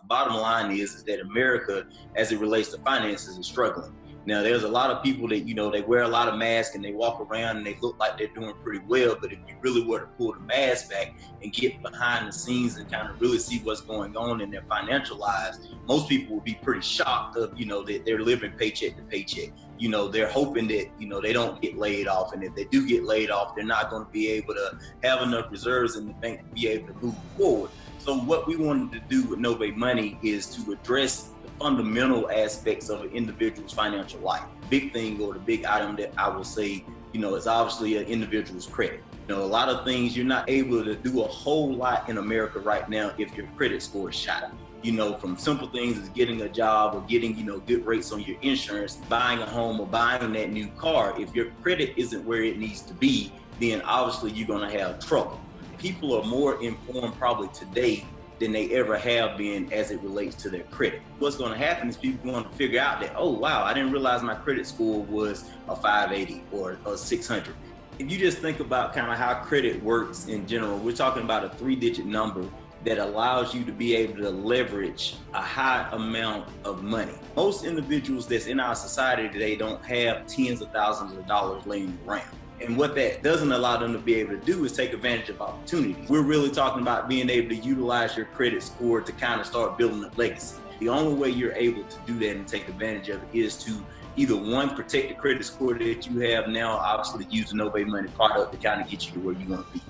The bottom line is that America, as it relates to finances, is struggling. Now, there's a lot of people that, they wear a lot of masks and they walk around and they look like they're doing pretty well. But if you really were to pull the mask back and get behind the scenes and kind of really see what's going on in their financial lives, most people will be pretty shocked of, that they're living paycheck to paycheck. They're hoping that, they don't get laid off. And if they do get laid off, they're not going to be able to have enough reserves in the bank to be able to move forward. So what we wanted to do with Novae Money is to address the fundamental aspects of an individual's financial life. Big thing, or the big item that I will say, is obviously an individual's credit. A lot of things you're not able to do a whole lot in America right now if your credit score is shot. From simple things as getting a job or getting, good rates on your insurance, buying a home or buying that new car. If your credit isn't where it needs to be, then obviously you're going to have trouble. People are more informed probably today than they ever have been as it relates to their credit. What's going to happen is people are going to figure out that, oh, wow, I didn't realize my credit score was a 580 or a 600. If you just think about kind of how credit works in general, we're talking about a 3-digit number that allows you to be able to leverage a high amount of money. Most individuals that's in our society today don't have tens of thousands of dollars laying around. And what that doesn't allow them to be able to do is take advantage of opportunities. We're really talking about being able to utilize your credit score to kind of start building a legacy. The only way you're able to do that and take advantage of it is to either one, protect the credit score that you have now, obviously use the Novae Money product to kind of get you to where you want to be.